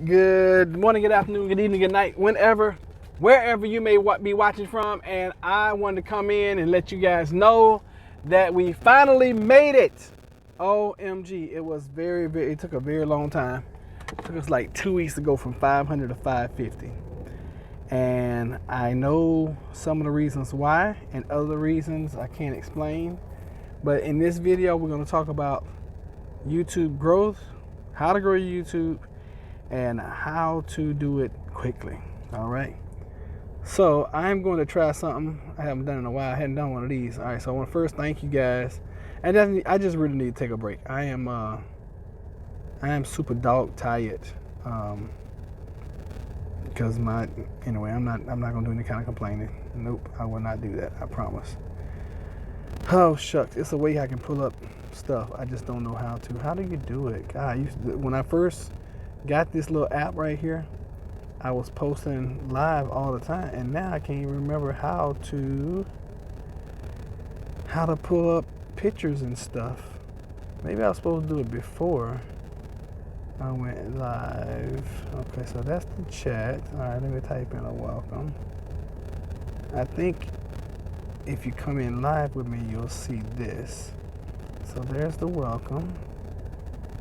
Good morning, good afternoon, good evening, good night, wherever you may be watching from. And I wanted to come in and let you guys know that we finally made it. OMG, it was it took a very long time. It took us like 2 weeks to go from 500 to 550. And I know some of the reasons why, and other reasons I can't explain. But in this video, we're going to talk about YouTube growth, how to grow your YouTube, and how to do it quickly. All right. So I'm going to try something I haven't done in a while. I hadn't done one of these. All right. So I want to first thank you guys. And I just really need to take a break. I am super dog tired. Because anyway, I'm not gonna do any kind of complaining. Nope, I will not do that. I promise. Oh shucks, it's a way I can pull up stuff. I just don't know how to. How do you do it? God, when I first got this little app right here, I was posting live all the time, and now I can't even remember how to pull up pictures and stuff. Maybe I was supposed to do it before I went live. Okay, so that's the chat. All right, let me type in a welcome. I think if you come in live with me, you'll see this. So there's the welcome.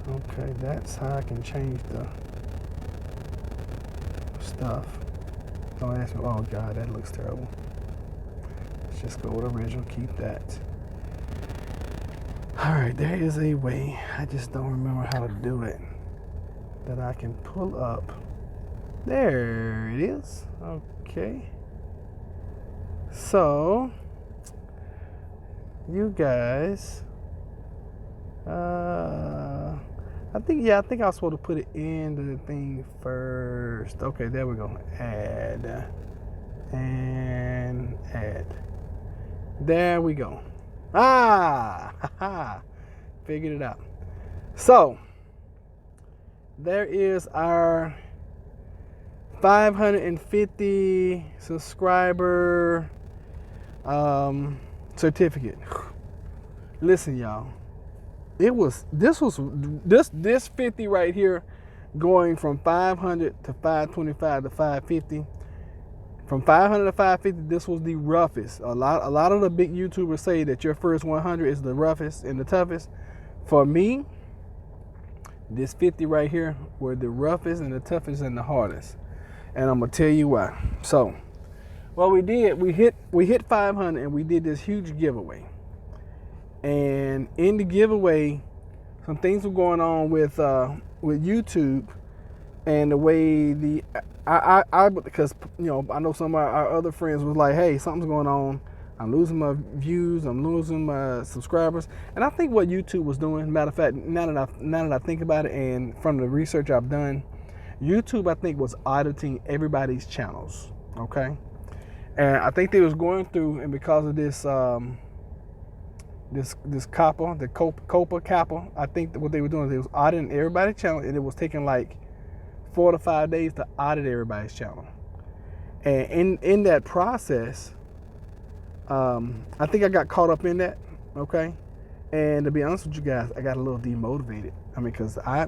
Okay, that's how I can change the stuff. Don't ask me. Oh God, that looks terrible. Let's just go with original. Keep that. All right, there is a way. I just don't remember how to do it. That I can pull up. There it is. Okay. So you guys. I think I was supposed to put it in the thing first. Okay, there we go. Add. And add. There we go. Figured it out. So, there is our 550 subscriber certificate. Listen, y'all. This 50 right here, going from 500 to 525 to 550. From 500 to 550, this was the roughest. A lot of the big YouTubers say that your first 100 is the roughest and the toughest. For me, this 50 right here were the roughest and the toughest and the hardest. And I'm gonna tell you why. So, what we did, we hit 500 and we did this huge giveaway. And in the giveaway, some things were going on with YouTube, and the way because I know some of our other friends was like, hey, something's going on. I'm losing my views. I'm losing my subscribers. And I think what YouTube was doing, matter of fact, now that I think about it, and from the research I've done, YouTube, I think, was auditing everybody's channels. Okay, and I think they was going through, and because of this COPA kappa, I think that what they were doing is they was auditing everybody's channel, and it was taking like 4 to 5 days to audit everybody's channel. And in that process, I think I got caught up in that. Okay, and to be honest with you guys, I got a little demotivated. I mean, because I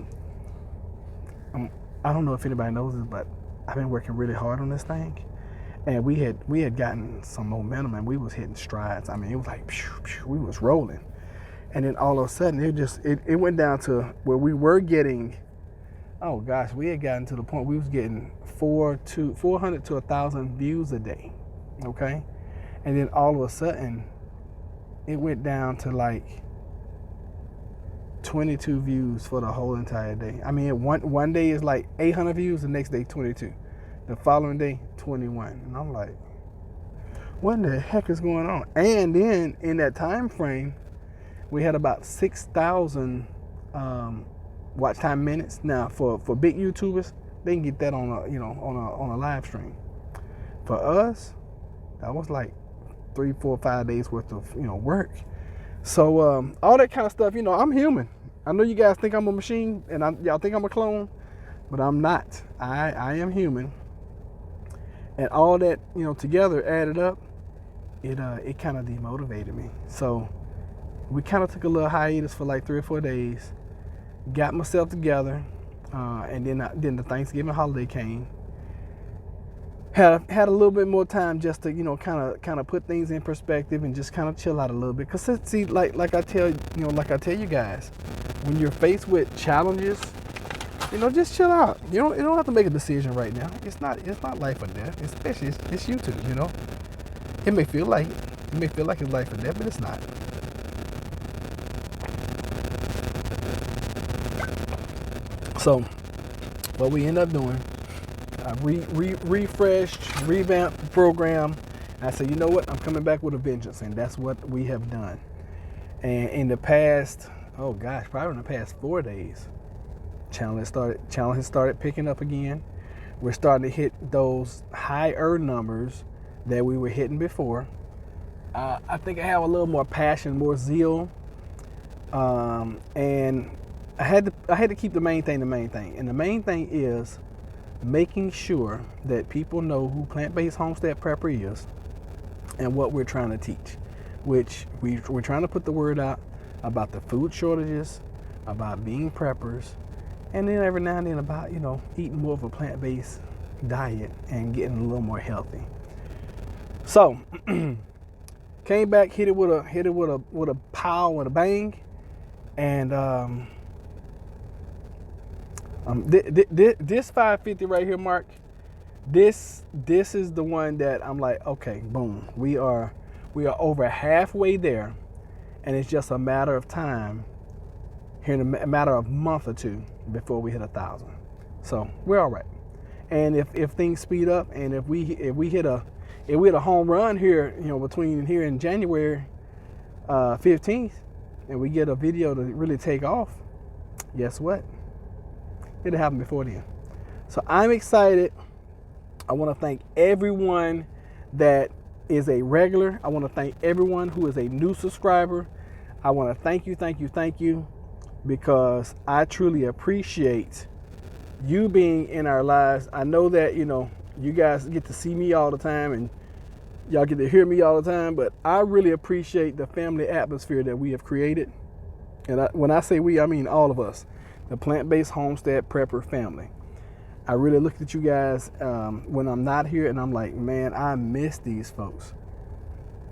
don't know if anybody knows this, but I've been working really hard on this thing. And we had gotten some momentum, and we was hitting strides. I mean, it was like we was rolling, and then all of a sudden it went down to where we were getting. Oh gosh, we had gotten to the point we was getting 400 to 1,000 views a day. Okay, and then all of a sudden it went down to like 22 views for the whole entire day. I mean, one day is like 800 views, the next day 22. The following day, 21. And I'm like, what in the heck is going on? And then in that time frame, we had about 6,000 watch time minutes. Now, for big YouTubers, they can get that on a live stream. For us, that was like 3, 4, 5 days worth of work. So all that kind of stuff. I'm human. I know you guys think I'm a machine, and y'all think I'm a clone, but I'm not. I am human. And all that, together added up, it kind of demotivated me. So we kind of took a little hiatus for like 3 or 4 days, got myself together, and then the Thanksgiving holiday came. Had a little bit more time just to, you know, kind of put things in perspective and just kind of chill out a little bit. Cause see, like I tell you guys, when you're faced with challenges, you know, just chill out. You don't have to make a decision right now. It's not life or death. Especially it's YouTube. You know, it may feel like it's life or death, but it's not. So, what we end up doing, I refreshed, revamped the program. And I said, you know what? I'm coming back with a vengeance, and that's what we have done. And in the past, oh gosh, probably in the past 4 days, channel has started picking up again. We're starting to hit those higher numbers that we were hitting before. I think I have a little more passion, more zeal, and I had to keep the main thing. And the main thing is making sure that people know who Plant-Based Homestead Prepper is and what we're trying to teach, which we're trying to put the word out about the food shortages, about being preppers, and then every now and then about, you know, eating more of a plant-based diet and getting a little more healthy. So came back, hit it with a pow and a bang, and this 550 right here, Mark. This is the one that I'm like, okay, boom. We are over halfway there, and it's just a matter of time, here in a matter of a month or two, before we hit 1,000. So we're all right. And if things speed up, and if we hit a home run here, you know, between here and January 15th, and we get a video to really take off, guess what? It'll happen before then. So I'm excited. I want to thank everyone that is a regular. I want to thank everyone who is a new subscriber. I want to thank you, because I truly appreciate you being in our lives. I know that, you know, you guys get to see me all the time and y'all get to hear me all the time, but I really appreciate the family atmosphere that we have created. And when I say we, I mean all of us, the Plant-Based Homestead Prepper family. I really look at you guys when I'm not here, and I'm like, man, I miss these folks,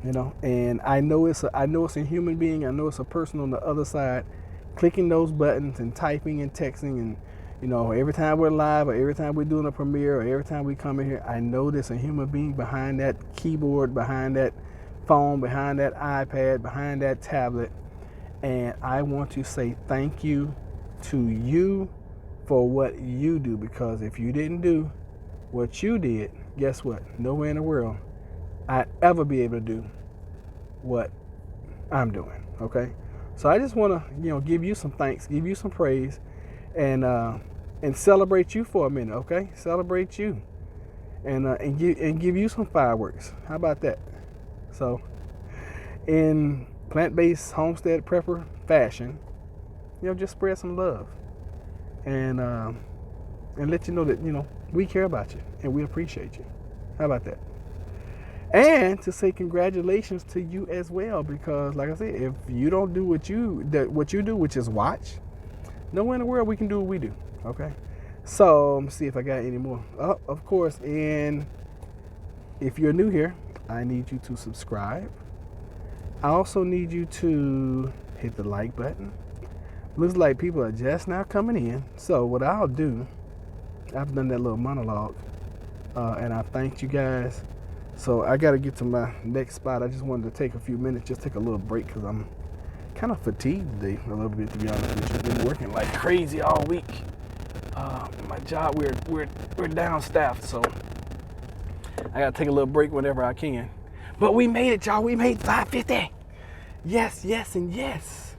you know. And I know it's a human being. I know it's a person on the other side, clicking those buttons and typing and texting, and, you know, every time we're live, or every time we're doing a premiere, or every time we come in here, I know there's a human being behind that keyboard, behind that phone, behind that iPad, behind that tablet. And I want to say thank you to you for what you do, because if you didn't do what you did, guess what? Nowhere in the world I'd ever be able to do what I'm doing. Okay, so I just want to, you know, give you some thanks, give you some praise, and celebrate you for a minute. Okay, celebrate you, and give you some fireworks. How about that? So, in Plant-Based Homestead Prepper fashion, you know, just spread some love, and let you know that, you know, we care about you and we appreciate you. How about that? And to say congratulations to you as well, because like I said, if you don't do what you do, which is watch, nowhere in the world we can do what we do. Okay, so let me see if I got any more. Oh, of course. And if you're new here, I need you to subscribe. I also need you to hit the like button. Looks like people are just now coming in. So what I'll do, I've done that little monologue, and I thanked you guys. So I got to get to my next spot. I just wanted to take a few minutes, just take a little break, because I'm kind of fatigued today a little bit, to be honest with you. I've been working like crazy all week. My job, we're down staffed, so I got to take a little break whenever I can. But we made it, y'all. We made 550. Yes, yes, and yes.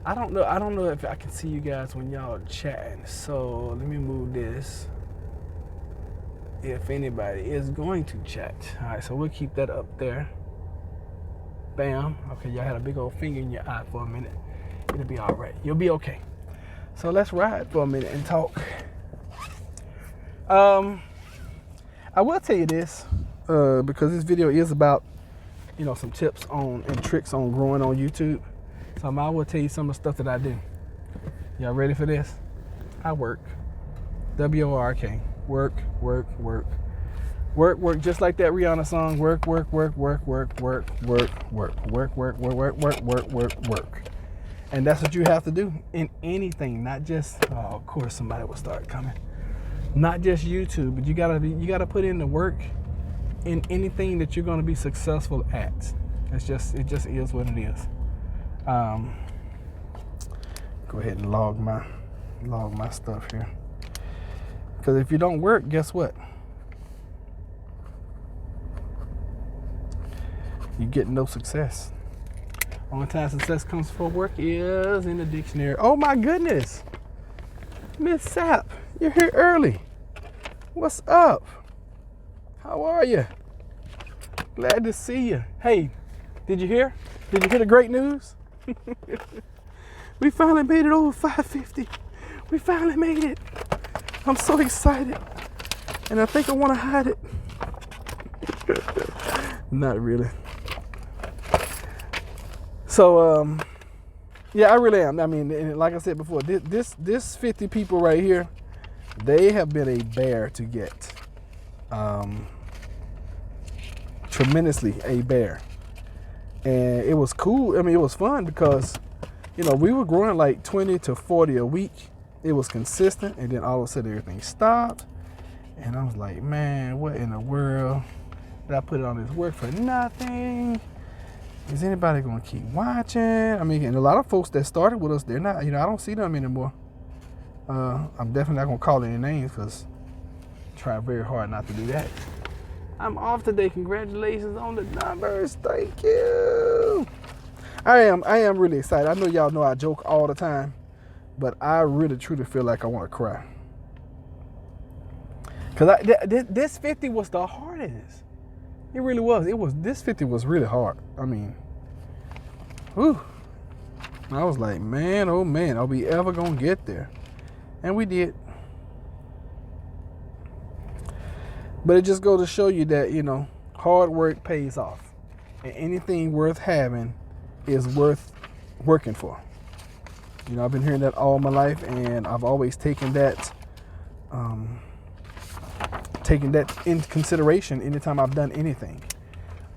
I don't know if I can see you guys when y'all are chatting. So let me move this, if anybody is going to chat. All right, so we'll keep that up there. Bam. Okay, y'all had a big old finger in your eye for a minute. It'll be all right. You'll be okay. So let's ride for a minute and talk. I will tell you this, because this video is about, you know, some tips on and tricks on growing on YouTube. So I will tell you some of the stuff that I do. Y'all ready for this? I work. W-O-R-K. Work, work, work. Work, work, just like that Rihanna song. Work, work, work, work, work, work, work, work, work, work, work, work, work, work, work, work. And that's what you have to do in anything, not just, oh, of course somebody will start coming. Not just YouTube, but you gotta put in the work in anything that you're gonna be successful at. It just is what it is. Go ahead and log my stuff here. Because if you don't work, guess what? You get no success. Only time success comes for work is in the dictionary. Oh my goodness. Miss Sapp, you're here early. What's up? How are you? Glad to see you. Hey, did you hear? Did you hear the great news? We finally made it over 550. We finally made it. I'm so excited. And I think I want to hide it. Not really. So, yeah, I really am. I mean, like I said before, this 50 people right here, they have been a bear to get. Tremendously a bear. And it was cool. I mean, it was fun because, you know, we were growing like 20 to 40 a week. It was consistent. And then all of a sudden everything stopped. And I was like, man, what in the world? Did I put it on this work for nothing? Is anybody going to keep watching? I mean, and a lot of folks that started with us, they're not, you know, I don't see them anymore. I'm definitely not going to call any names because I try very hard not to do that. I'm off today. Congratulations on the numbers. Thank you. I am really excited. I know y'all know I joke all the time, but I really, truly feel like I want to cry. Because this 50 was the hardest. It really was. This 50 was really hard. I mean, whew. I was like, man, oh man, are we ever gonna get there? And we did. But it just goes to show you that, you know, hard work pays off. And anything worth having is worth working for. You know, I've been hearing that all my life, and I've always taken that into consideration anytime I've done anything.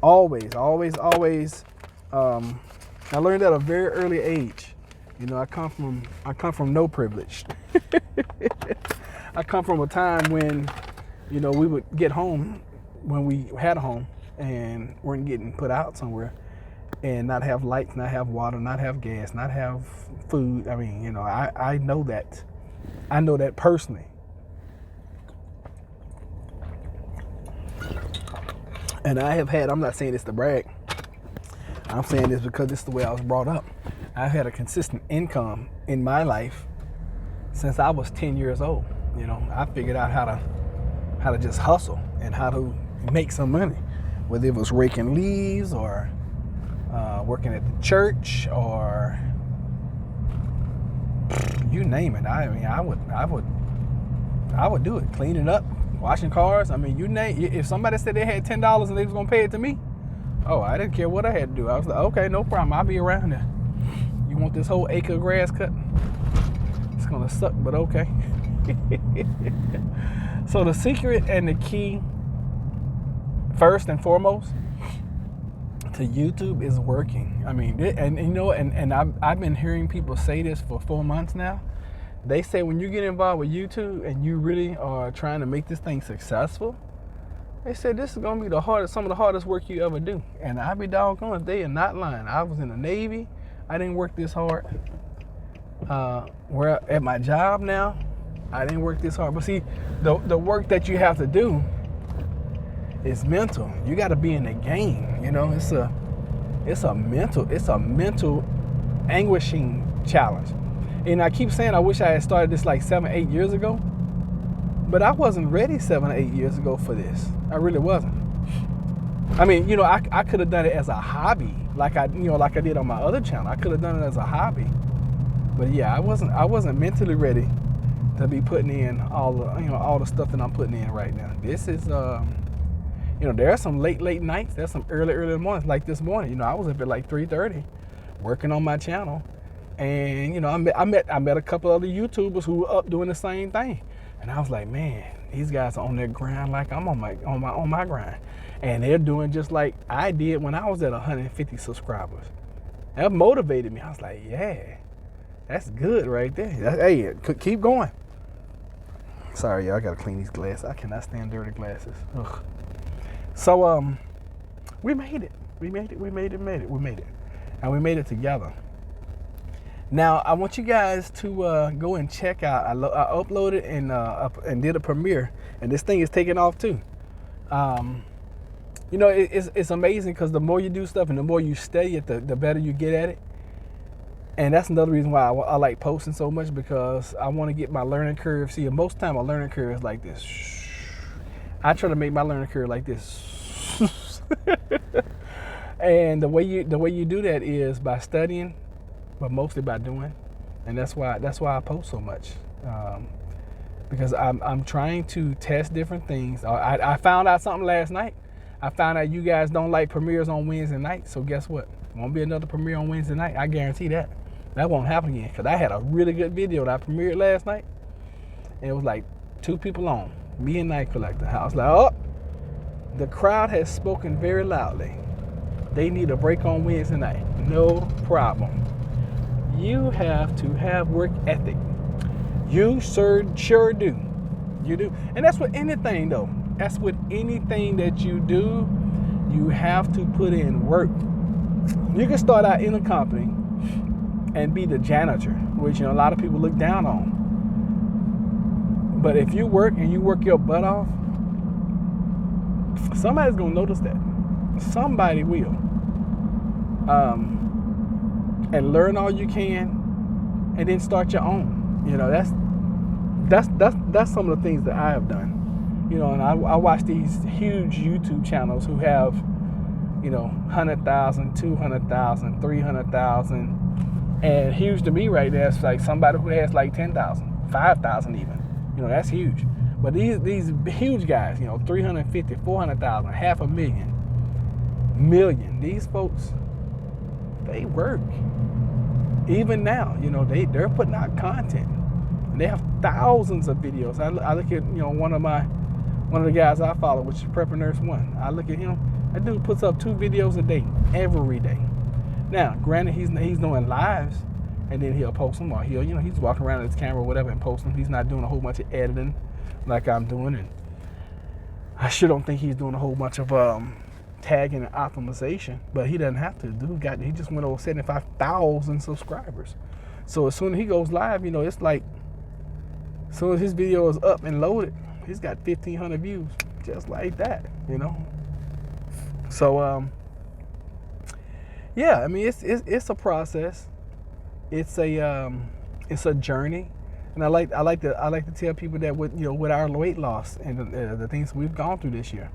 Always. I learned at a very early age. You know, I come from no privilege. I come from a time when, you know, we would get home when we had a home and weren't getting put out somewhere and not have lights, not have water, not have gas, not have food. I mean, you know, I know that. I know that personally. And I have had, I'm not saying this to brag, I'm saying this because this is the way I was brought up. I've had a consistent income in my life since I was 10 years old. You know, I figured out how to just hustle and how to make some money, whether it was raking leaves or working at the church or you name it. I mean, I would do it, cleaning up, washing cars. I mean, you name. If somebody said they had $10 and they was gonna pay it to me, oh, I didn't care what I had to do. I was like, okay, no problem. I'll be around there. You want this whole acre of grass cut? It's gonna suck, but okay. So the secret and the key, first and foremost, to YouTube is working. I mean, and you know, and I've been hearing people say this for 4 months now. They say when you get involved with YouTube and you really are trying to make this thing successful, they said this is gonna be some of the hardest work you ever do. And I be doggone if they are not lying. I was in the Navy. I didn't work this hard. Where at my job now, I didn't work this hard. But see, the work that you have to do is mental. You got to be in the game. You know, it's a mental anguishing challenge. And I keep saying I wish I had started this like 7-8 years ago, but I wasn't ready 7 or 8 years ago for this. I really wasn't. I mean, you know, I could have done it as a hobby, like I did on my other channel. I could have done it as a hobby, but yeah, I wasn't mentally ready to be putting in all the stuff that I'm putting in right now. This is, you know, there are some late nights. There's some early mornings, like this morning. You know, I was up at like 3:30 working on my channel. And, you know, I met a couple other YouTubers who were up doing the same thing. And I was like, man, these guys are on their grind like I'm on my grind. And they're doing just like I did when I was at 150 subscribers. That motivated me. I was like, yeah, that's good right there. Hey, keep going. Sorry, y'all, I gotta clean these glasses. I cannot stand dirty glasses. Ugh. So we made it. We made it. And we made it together. Now, I want you guys to go and check out. I uploaded and did a premiere, and this thing is taking off too. You know, it's amazing because the more you do stuff and the more you study it, the better you get at it. And that's another reason why I like posting so much, because I want to get my learning curve. See, most of the time my learning curve is like this. I try to make my learning curve like this. And the way you do that is by studying, but mostly by doing. And that's why I post so much, because I'm trying to test different things. I found out something last night. I found out you guys don't like premieres on Wednesday night. So guess what? Won't be another premiere on Wednesday night. I guarantee that. That won't happen again, because I had a really good video that I premiered last night. And it was like 2 people on, me and Night Collector. I was like, oh, the crowd has spoken very loudly. They need a break on Wednesday night. No problem. You have to have work ethic. You sure do. You do. And that's with anything, though. That's with anything that you do. You have to put in work. You can start out in a company and be the janitor, which, you know, a lot of people look down on. But if you work and you work your butt off, somebody's gonna notice that. Somebody will. And learn all you can, and then start your own. You know, that's some of the things that I have done. You know, and I watch these huge YouTube channels who have, you know, 100,000, 200,000, 300,000. And huge to me right there is like somebody who has like 10,000, 5,000 even. You know, that's huge. But these huge guys, you know, 350, 400,000, 500,000, million. These folks, they work. Even now, you know, they're putting out content. And they have thousands of videos. I look at, you know, one of the guys I follow, which is Prepper Nurse 1. I look at him. That dude puts up 2 videos a day, every day. Now, granted, he's doing lives, and then he'll post them, or he's walking around with his camera or whatever and post them. He's not doing a whole bunch of editing like I'm doing, and I sure don't think he's doing a whole bunch of tagging and optimization. But he doesn't have to. He just went over 75,000 subscribers. So as soon as he goes live, you know, it's like as soon as his video is up and loaded, he's got 1,500 views, just like that, you know. So yeah, I mean, it's a process. It's a journey, and I like to tell people that with our weight loss and the things we've gone through this year,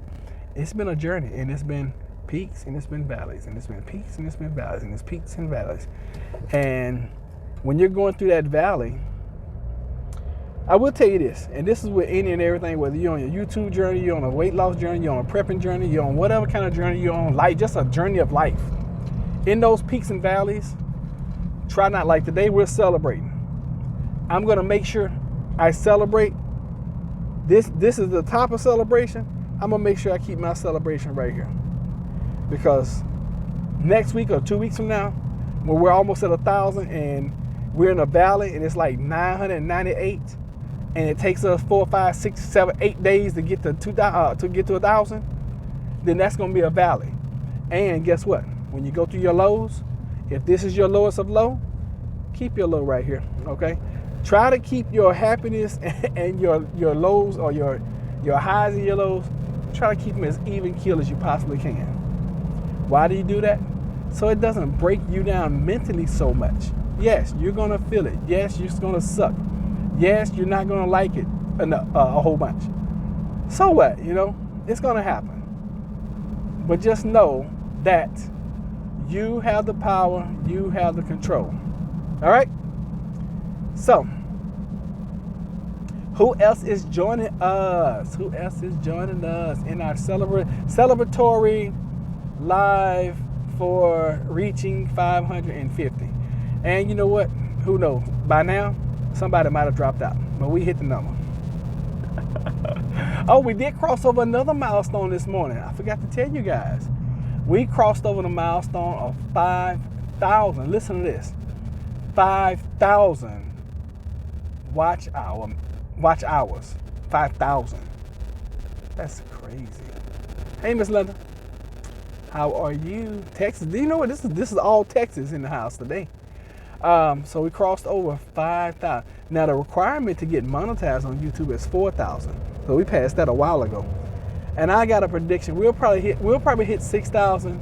it's been a journey, and it's been peaks and it's been valleys, and it's been peaks and it's been valleys, and it's peaks and valleys. And when you're going through that valley, I will tell you this, and this is with any and everything, whether you're on your YouTube journey, you're on a weight loss journey, you're on a prepping journey, you're on whatever kind of journey you're on, like just a journey of life. In those peaks and valleys, try not, like today we're celebrating. I'm going to make sure I celebrate. This is the top of celebration. I'm going to make sure I keep my celebration right here. Because next week or 2 weeks from now, when we're almost at 1,000 and we're in a valley and it's like 998, and it takes us 4, 5, 6, 7, 8 days to get to 1,000, then that's going to be a valley. And guess what? When you go through your lows, if this is your lowest of low, keep your low right here, okay? Try to keep your happiness and your lows, or your highs and your lows, try to keep them as even keel as you possibly can. Why do you do that? So it doesn't break you down mentally so much. Yes, you're gonna feel it. Yes, you're gonna suck. Yes, you're not gonna like it a whole bunch. So what? You know, it's gonna happen. But just know that you have the power, you have the control. All right? So, who else is joining us? Who else is joining us in our celebratory live for reaching 550? And you know what? Who knows? By now, somebody might have dropped out. But we hit the number. Oh, we did cross over another milestone this morning. I forgot to tell you guys. We crossed over the milestone of 5,000. Listen to this. 5,000 watch hours. 5,000. That's crazy. Hey, Miss Linda. How are you? Texas. Do you know what this is? This is all Texas in the house today. So we crossed over 5,000. Now the requirement to get monetized on YouTube is 4,000. So we passed that a while ago. And I got a prediction. We'll probably hit 6,000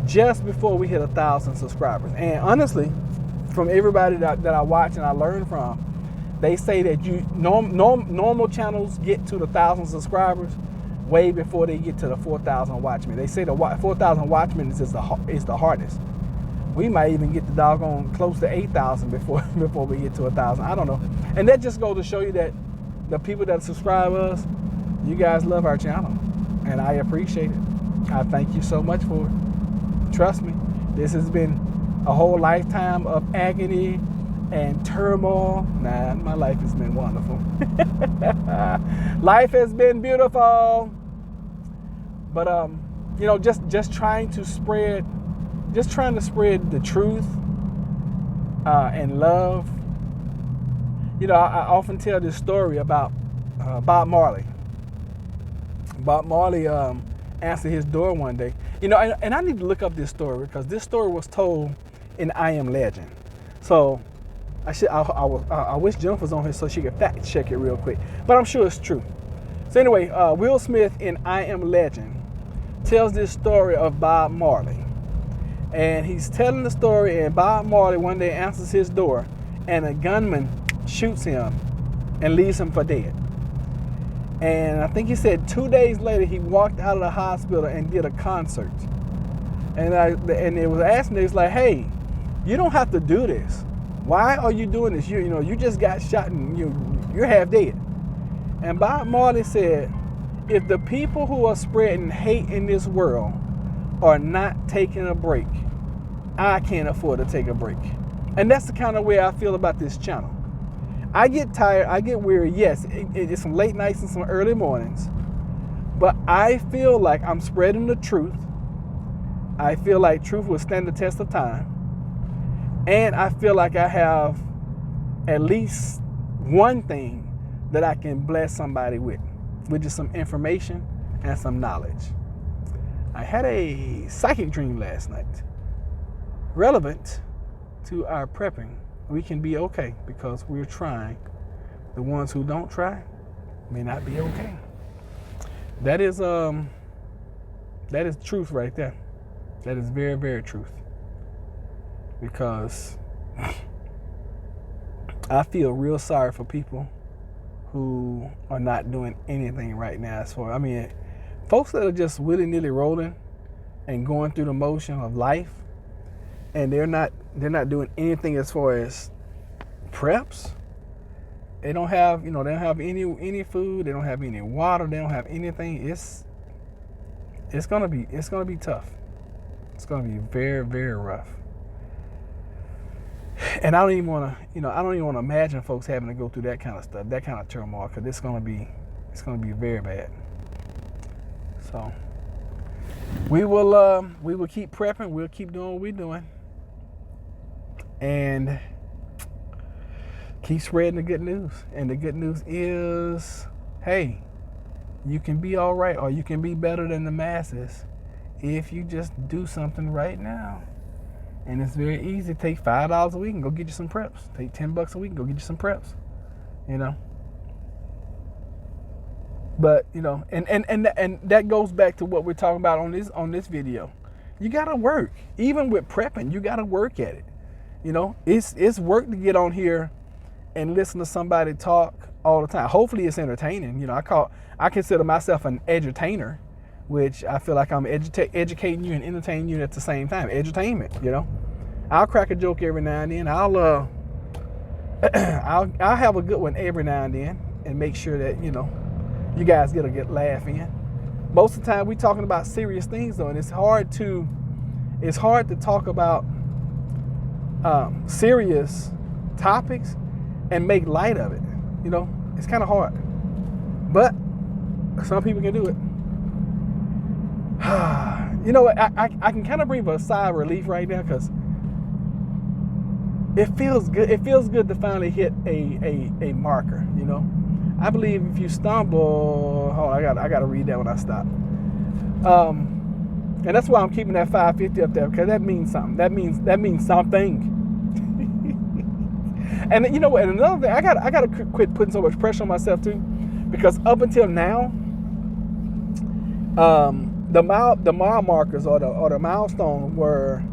just before we hit 1,000 subscribers. And honestly, from everybody that I watch and I learn from, they say that normal channels get to the 1,000 subscribers way before they get to the 4,000 watchmen. They say the 4,000 watchmen is the hardest. We might even get the doggone close to 8,000 before we get to 1,000. I don't know. And that just goes to show you that the people that subscribe us, you guys love our channel, and I appreciate it. I thank you so much for it. Trust me, this has been a whole lifetime of agony and turmoil. Nah, my life has been wonderful. Life has been beautiful. But just trying to spread the truth and love. I often tell this story about Bob Marley. Bob Marley answered his door one day. And I need to look up this story because this story was told in I Am Legend. So I wish Jennifer was on here so she could fact check it real quick. But I'm sure it's true. So anyway, Will Smith in I Am Legend tells this story of Bob Marley. And he's telling the story, and Bob Marley one day answers his door, and a gunman shoots him and leaves him for dead. And I think he said 2 days later he walked out of the hospital and did a concert. And it was asking, it was like, hey, you don't have to do this. Why are you doing this? You just got shot and you're half dead. And Bob Marley said, if the people who are spreading hate in this world are not taking a break, I can't afford to take a break. And that's the kind of way I feel about this channel. I get tired, I get weary. Yes, it's some late nights and some early mornings, but I feel like I'm spreading the truth. I feel like truth will stand the test of time. And I feel like I have at least one thing that I can bless somebody with just some information and some knowledge. I had a psychic dream last night, relevant to our prepping. We can be okay because we're trying. The ones who don't try may not be okay. That is truth right there. That is very, very truth. Because I feel real sorry for people who are not doing anything right now. Folks that are just willy-nilly rolling and going through the motion of life, and they're not doing anything as far as preps. They don't have any food, they don't have any water, they don't have anything. It's gonna be tough. It's gonna be very, very rough. And I don't even want to imagine folks having to go through that kind of stuff, that kind of turmoil, because it's gonna be very bad. So we will keep prepping. We'll keep doing what we're doing, and keep spreading the good news. And the good news is, hey, you can be all right, or you can be better than the masses if you just do something right now. And it's very easy. Take $5 a week and go get you some preps. Take $10 a week and go get you some preps. But and that goes back to what we're talking about on this video. You gotta work. Even with prepping, you gotta work at it. It's work to get on here and listen to somebody talk all the time. Hopefully it's entertaining. I consider myself an edutainer, which I feel like I'm educating you and entertaining you at the same time. Edutainment, I'll crack a joke every now and then. I'll have a good one every now and then and make sure that, you guys get a good laugh in. Most of the time we talking about serious things though, and it's hard to talk about serious topics and make light of it. It's kind of hard. But Some people can do it. You know what? I can kind of breathe a sigh of relief right now because it feels good. It feels good to finally hit a marker. You know, I believe if you stumble, hold on, I gotta read that when I stop. And that's why I'm keeping that 550 up there, because that means something. That means something. And you know what? And another thing, I gotta quit putting so much pressure on myself too, because up until now, the mile markers or the milestone were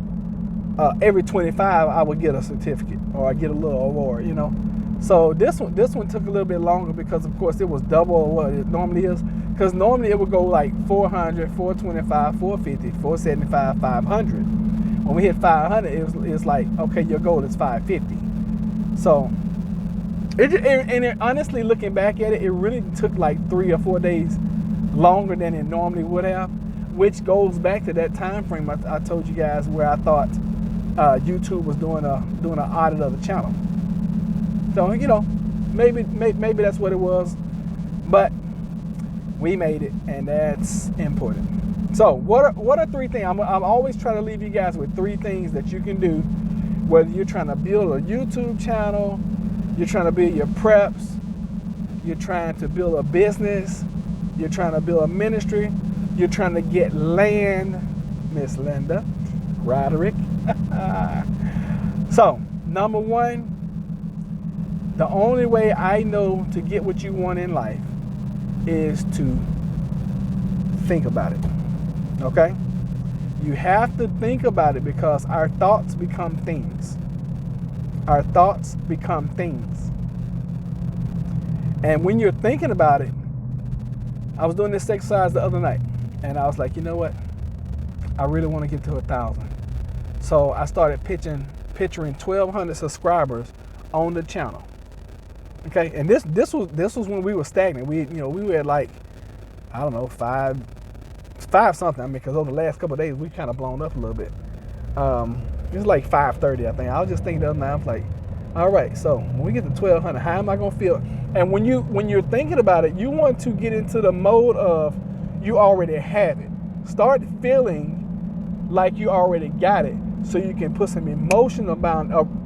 every 25 I would get a certificate or I get a little award, you know. So this one took a little bit longer because of course it was double what it normally is. Because normally it would go like 400, 425, 450, 475, 500. When we hit 500, it's like, okay, your goal is 550. So, honestly, looking back at it, it really took like 3 or 4 days longer than it normally would have, which goes back to that time frame I told you guys where I thought YouTube was doing an audit of the channel. So, you know, maybe that's what it was, but we made it, and that's important. So what are 3 things? I'm always trying to leave you guys with 3 things that you can do, whether you're trying to build a YouTube channel, you're trying to build your preps, you're trying to build a business, you're trying to build a ministry, you're trying to get land, Miss Linda, Roderick. So, number 1, the only way I know to get what you want in life is to think about it. Okay? You have to think about it because our thoughts become things. Our thoughts become things. And when you're thinking about it, I was doing this exercise the other night and I was like, you know what? I really want to get to 1,000. So I started picturing 1,200 subscribers on the channel. Okay, and this was when we were stagnant. We were at like, I don't know, five something. I mean, because over the last couple of days we kind of blown up a little bit. It was like 5:30, I think. I was just thinking the other night, I was like, all right, so when we get to 1,200, how am I gonna feel? And when you're thinking about it, you want to get into the mode of you already have it. Start feeling like you already got it, so you can put some emotion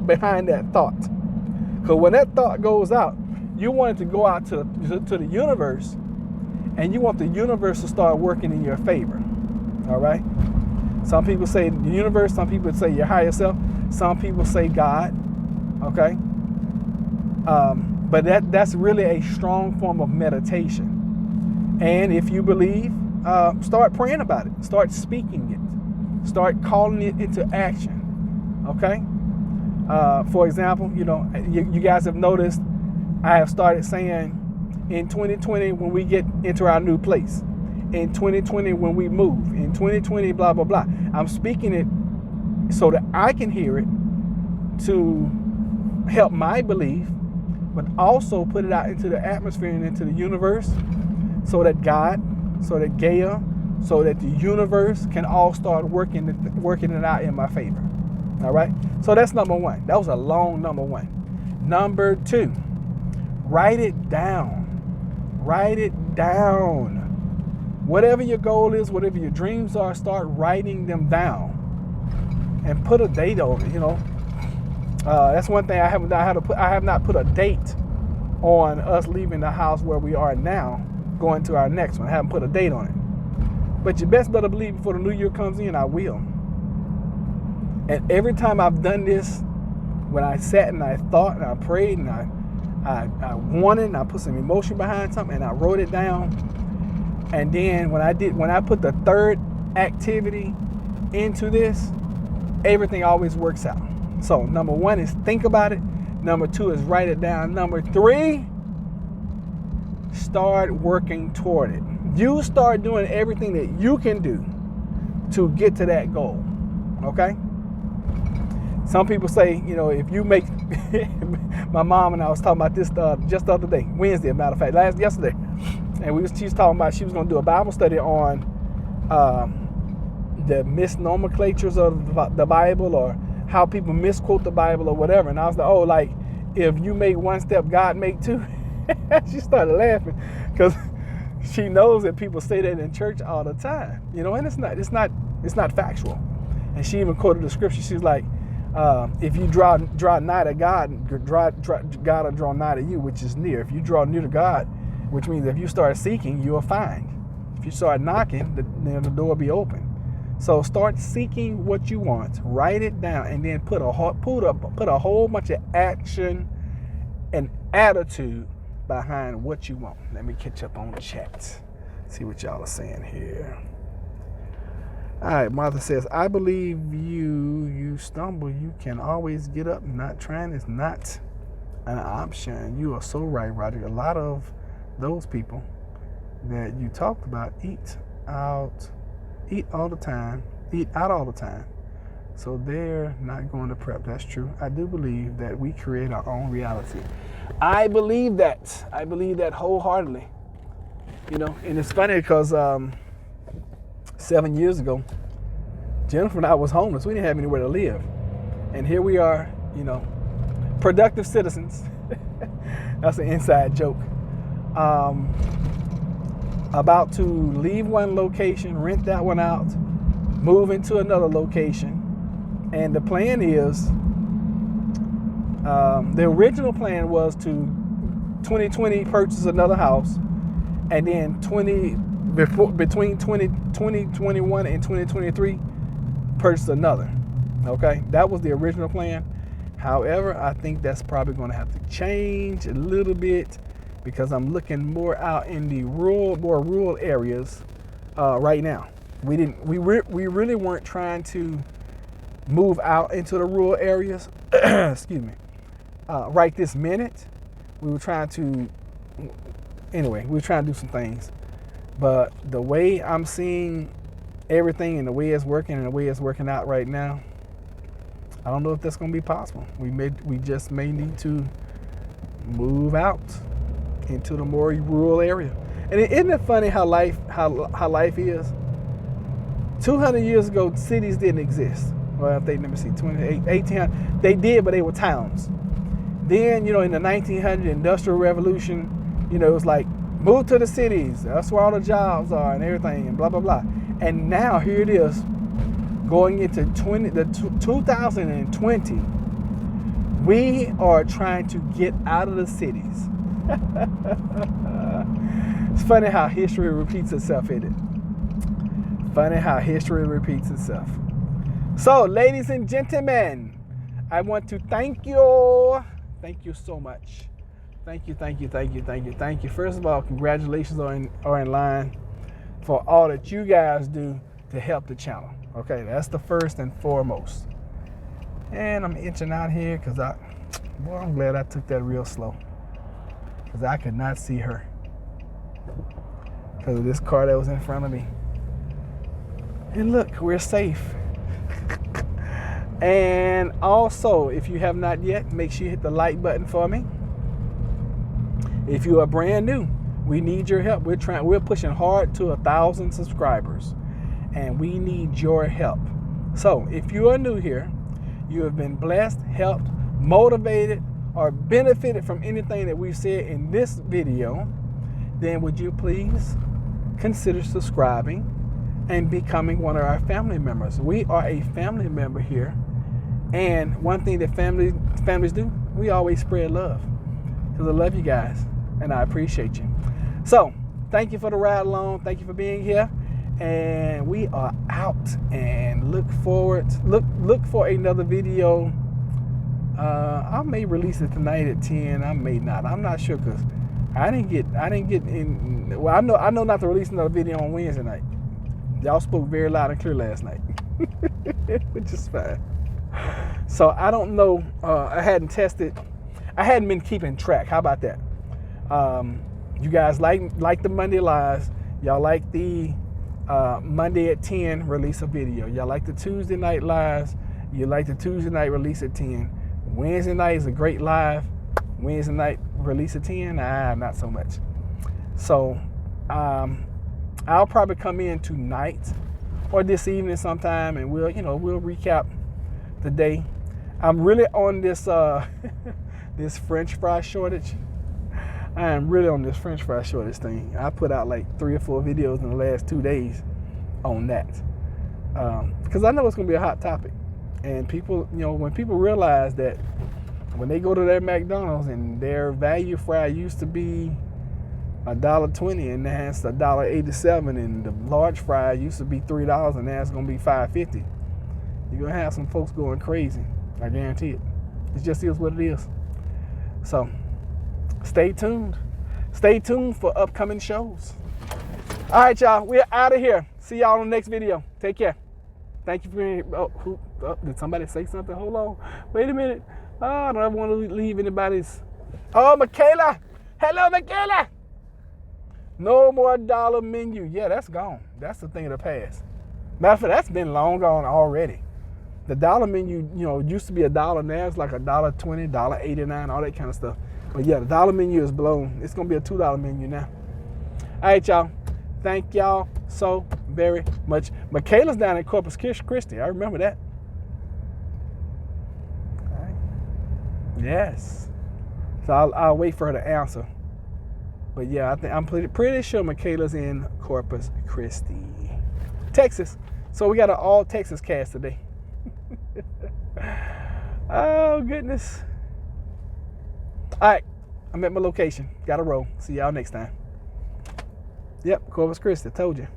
behind that thought. Because when that thought goes out, you want it to go out to the universe, and you want the universe to start working in your favor. All right? Some people say the universe, some people say your higher self, some people say God. Okay? But that's really a strong form of meditation. And if you believe, start praying about it. Start speaking it. Start calling it into action. Okay? For example, you know, you guys have noticed I have started saying in 2020 when we get into our new place, in 2020 when we move, in 2020 blah blah blah. I'm speaking it so that I can hear it to help my belief, but also put it out into the atmosphere and into the universe so that God, so that Gaia, so that the universe can all start working it out in my favor. All right, so that's number 1. That was a long number 1. Number 2, write it down. Write it down. Whatever your goal is, whatever your dreams are, start writing them down and put a date on it. You know, that's one thing I have not put a date on us leaving the house where we are now, going to our next one. I haven't put a date on it. But you best better believe before the new year comes in, I will. And every time I've done this, when I sat and I thought and I prayed and I wanted and I put some emotion behind something and I wrote it down. And then when I put the third activity into this, everything always works out. So number 1 is think about it. Number 2 is write it down. Number 3, start working toward it. You start doing everything that you can do to get to that goal. Okay? Some people say, you know, if you make, my mom and I was talking about this just the other day, Wednesday, as a matter of fact, yesterday, and she was talking about she was going to do a Bible study on the misnomenclatures of the Bible or how people misquote the Bible or whatever. And I was like, oh, like if you make one step, God make two. She started laughing because She knows that people say that in church all the time, you know, and it's not factual. And she even quoted the scripture. She's like, if you draw nigh to God, God will draw nigh to you, which is near. If you draw near to God, which means if you start seeking, you'll find. If you start knocking, then the door will be open. So start seeking what you want, write it down, and then put a whole bunch of action and attitude behind what you want. Let me catch up on chat. See what y'all are saying here. All right, Martha says, I believe you stumble, you can always get up. Not trying is not an option. You are so right, Roger. A lot of those people that you talked about eat out all the time, eat out all the time. So they're not going to prep. That's true. I do believe that we create our own reality. I believe that. I believe that wholeheartedly. You know, and it's funny because 7 years ago, Jennifer and I was homeless. We didn't have anywhere to live. And here we are, you know, productive citizens. That's an inside joke. About to leave one location, rent that one out, move into another location. And the plan is, the original plan was to 2020 purchase another house, and then between 2021 and 2023 purchase another. Okay, that was the original plan. However, I think that's probably going to have to change a little bit because I'm looking more out in the more rural areas right now. We really weren't trying to move out into the rural areas. Excuse me. Right this minute, we were trying to do some things. But the way I'm seeing everything and the way it's working and the way it's working out right now, I don't know if that's going to be possible. We just may need to move out into the more rural area. And isn't it funny how life is? 200 years ago, cities didn't exist. Well, let me see, 1800, they did, but they were towns. Then, you know, in the 1900 Industrial Revolution, you know, it was like, move to the cities. That's where all the jobs are and everything and blah, blah, blah. And now here it is going into 2020. We are trying to get out of the cities. It's funny how history repeats itself, isn't it? Funny how history repeats itself. So, ladies and gentlemen, I want to thank you. Thank you so much. Thank you. First of all, congratulations are in line for all that you guys do to help the channel. Okay, that's the first and foremost. And I'm itching out here because I'm glad I took that real slow. Because I could not see her because of this car that was in front of me. And look, we're safe. And also, if you have not yet, make sure you hit the like button for me. If you are brand new, we need your help. We're pushing hard to 1,000 subscribers, and we need your help. So if you are new here, you have been blessed, helped, motivated, or benefited from anything that we've said in this video, then would you please consider subscribing and becoming one of our family members. We are a family member here, and one thing that families do, we always spread love, because I love you guys and I appreciate you. So thank you for the ride along. Thank you for being here, and we are out. And look for another video. I may release it tonight at 10. I may not. I'm not sure, because I didn't get in. Well, I know not to release another video on Wednesday night. Y'all spoke very loud and clear last night, which is fine. So I don't know. I hadn't tested. I hadn't been keeping track. How about that? You guys like the Monday lives. Y'all like the Monday at 10 release a video. Y'all like the Tuesday night lives. You like the Tuesday night release at 10. Wednesday night is a great live. Wednesday night release at 10. Not so much. So I'll probably come in tonight or this evening sometime, and we'll recap the day. I'm really on this this French fry shortage. I am really on this French fry shortage thing. I put out like 3 or 4 videos in the last 2 days on that. Because I know it's going to be a hot topic. And people, when people realize that when they go to their McDonald's and their value fry used to be $1.20 and now it's $1.87, and the large fry used to be $3 and now it's going to be $5.50, you're going to have some folks going crazy. I guarantee it. It just is what it is. So stay tuned. Stay tuned for upcoming shows. All right, y'all. We're out of here. See y'all on the next video. Take care. Thank you for being here. Did somebody say something? Hold on. Wait a minute. I don't want to leave anybody's. Oh, Michaela. Hello, Michaela. No more dollar menu. Yeah, that's gone. That's the thing of the past. Matter of fact, that's been long gone already. The dollar menu, used to be $1. Now it's like $1.20, $1.89, all that kind of stuff. But yeah, the dollar menu is blown. It's going to be a $2 menu now. All right, y'all. Thank y'all so very much. Michaela's down in Corpus Christi. I remember that. All right. Yes. So I'll wait for her to answer. But yeah, I'm pretty sure Michaela's in Corpus Christi, Texas. So we got an all Texas cast today. Oh, goodness. All right. I'm at my location. Got to roll. See y'all next time. Yep, Corpus Christi. Told you.